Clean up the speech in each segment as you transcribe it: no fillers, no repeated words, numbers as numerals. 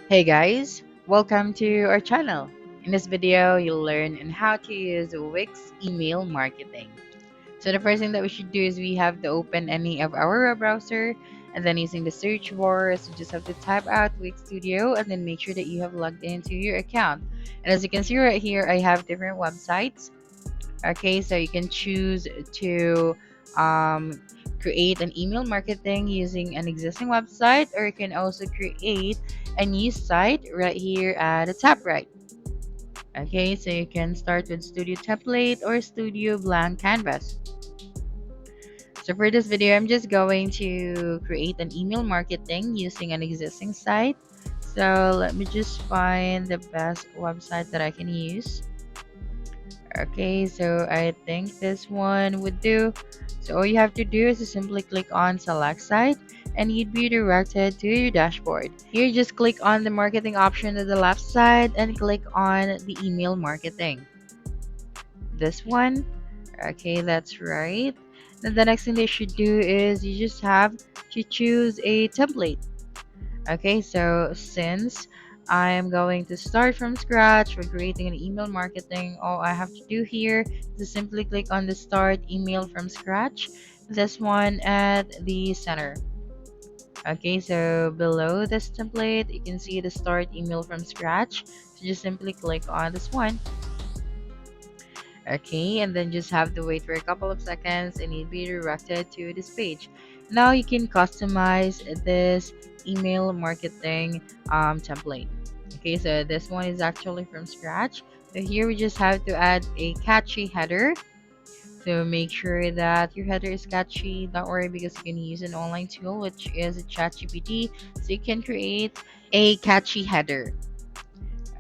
Hey guys, welcome to our channel. In this video, you'll learn on how to use Wix email marketing. So the first thing that we should do is we have to open any of our web browser, and then using the search bar, so you just have to type out Wix Studio and then make sure that you have logged into your account. And as you can see right here, I have different websites. Okay, so you can choose to um, create an email marketing using an existing website, or you can also create a new site right here at the top right. Okay, so you can start with Studio Template or Studio Blank Canvas. So for this video, I'm just going to create an email marketing using an existing site. So let me just find the best website that I can use. Okay, so I think this one would do. So all you have to do is to simply click on select site and you'd be directed to your dashboard. Here, just click on the marketing option to the left side and click on the email marketing. This one. Okay, that's right. Then the next thing they should do is you just have to choose a template. Okay, so since I'm going to start from scratch for creating an email marketing, all I have to do here is to simply click on the start email from scratch, this one at the center. Okay, so below this template, you can see the start email from scratch. So just simply click on this one. Okay, and then just have to wait for a couple of seconds and you'll be directed to this page. Now you can customize this email marketing template. Okay, so this one is actually from scratch. So here we just have to add a catchy header. So make sure that your header is catchy. Don't worry, because you can use an online tool which is ChatGPT, so you can create a catchy header.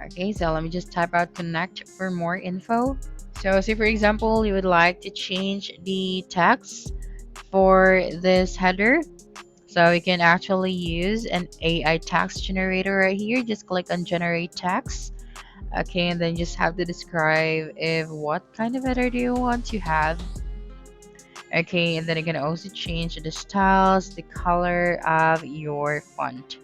Okay, so let me just type out connect for more info. So say for example, you would like to change the text for this header. So you can actually use an AI text generator right here. Just click on generate text. Okay, and then just have to describe if what kind of header do you want to have. Okay, and then you can also change the styles, the color of your font.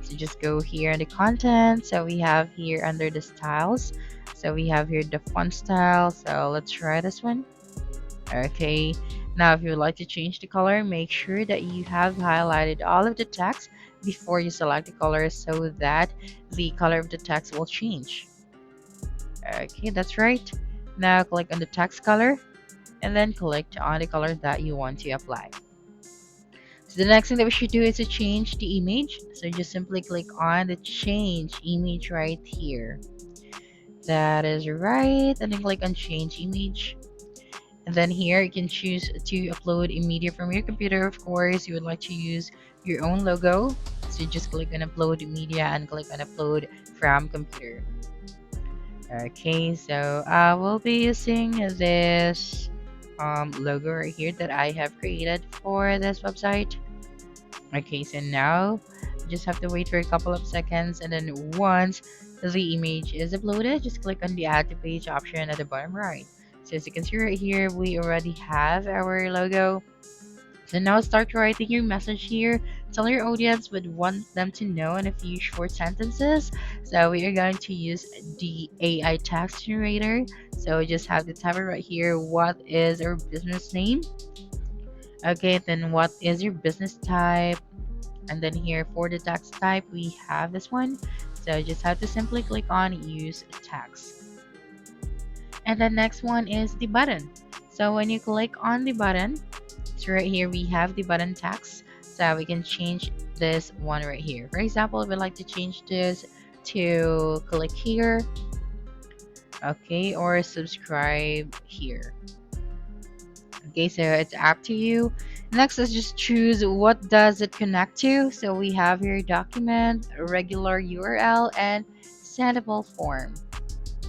So just go here in the content. So we have here under the styles. So we have here the font style. So let's try this one. Okay, now if you would like to change the color, make sure that you have highlighted all of the text before you select the color so that the color of the text will change. Okay, that's right. Now click on the text color and then click on the color that you want to apply. So the next thing that we should do is to change the image. So just simply click on the change image right here. That is right. And then click on change image. And then here you can choose to upload a media from your computer. Of course, you would like to use your own logo. So just click on upload media and click on upload from computer. Okay, so I will be using this logo right here that I have created for this website. Okay, so now you just have to wait for a couple of seconds, and then once the image is uploaded, just click on the add to page option at the bottom right. So as you can see right here, we already have our logo. So now start writing your message here. Tell your audience what you want them to know in a few short sentences. So we are going to use the AI text generator. So we just have to type it right here. What is our business name? Okay, then what is your business type? And then here for the text type, we have this one. So just have to simply click on use text. And the next one is the button. So when you click on the button, so right here we have the button text. So we can change this one right here. For example, if we'd like to change this to click here, okay, or subscribe here. Okay, so it's up to you. Next, let's just choose what does it connect to. So we have here document, regular URL, and sendable form.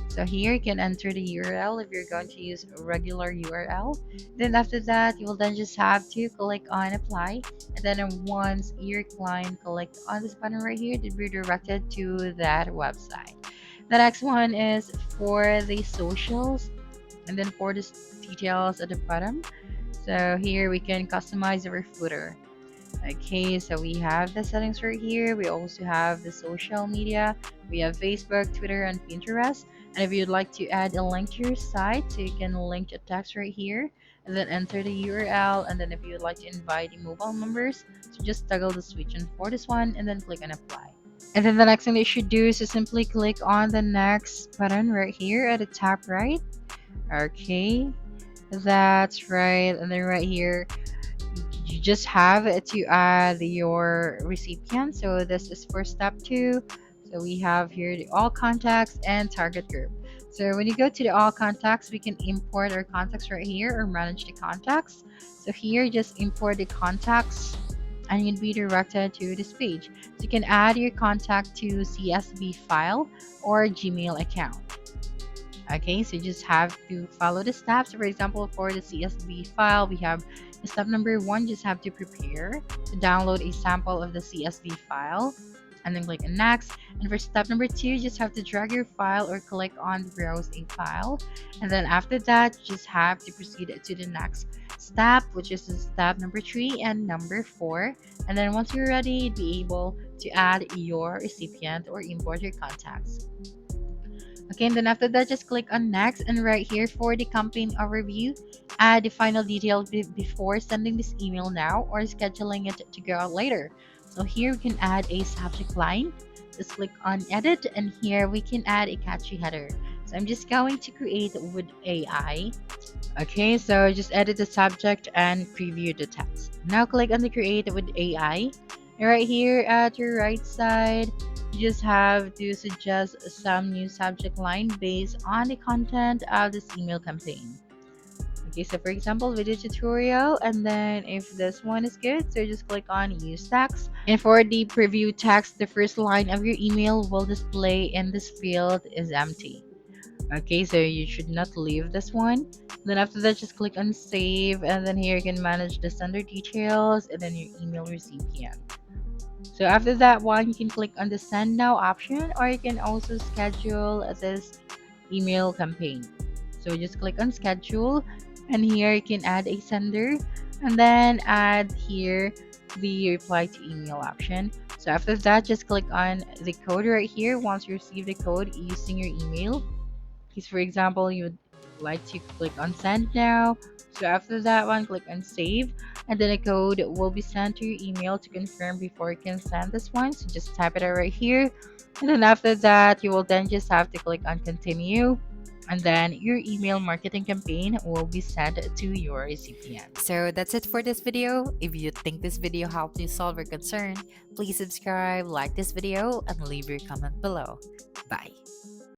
So here you can enter the URL if you're going to use a regular URL. Then after that, you will then just have to click on apply. And then once your client click on this button right here, they'll be directed to that website. The next one is for the socials, and then for the details at the bottom. So here we can customize our footer. Okay, so we have the settings right here. We also have the social media. We have Facebook, Twitter, and Pinterest. And if you'd like to add a link to your site, so you can link a text right here and then enter the URL. And then if you'd like to invite the mobile numbers, so just toggle the switch on for this one and then click on apply. And then the next thing that you should do is to simply click on the next button right here at the top right. Okay, that's right. And then right here, you just have to add your recipient. So this is for step 2. So we have here the all contacts and target group. So when you go to the all contacts, we can import our contacts right here or manage the contacts. So here, just import the contacts and you'd be directed to this page. So you can add your contact to CSV file or Gmail account. Okay, so you just have to follow the steps. For example, for the CSV file, we have step number 1, just have to prepare to download a sample of the CSV file and then click on next. And for step number 2, just have to drag your file or click on browse a file. And then after that, you just have to proceed to the next step, which is step number 3 and number 4. And then once you're ready, you'd be able to add your recipient or import your contacts. Okay, and then after that, just click on next, and right here for the campaign overview, add the final details before sending this email now or scheduling it to go out later. So here we can add a subject line. Just click on edit, and here we can add a catchy header. So I'm just going to create with AI. Okay, so just edit the subject and preview the text. Now click on the create with AI. And right here at your right side, you just have to suggest some new subject line based on the content of this email campaign. Okay, so for example, video tutorial, and then if this one is good, so just click on use text. And for the preview text, the first line of your email will display in this field is empty. Okay, so you should not leave this one. Then after that, just click on save, and then here you can manage the sender details and then your email recipient. So after that one, you can click on the send now option, or you can also schedule this email campaign. So just click on schedule, and here you can add a sender and then add here the reply to email option. So after that, just click on the code right here once you receive the code using your email. Because for example, you would like to click on send now. So after that one, click on save, and then a code will be sent to your email to confirm before you can send this one. So just type it out right here, and then after that, you will then just have to click on continue, and then your email marketing campaign will be sent to your recipient. So that's it for this video. If you think this video helped you solve your concern, please subscribe, like this video, and leave your comment below. Bye.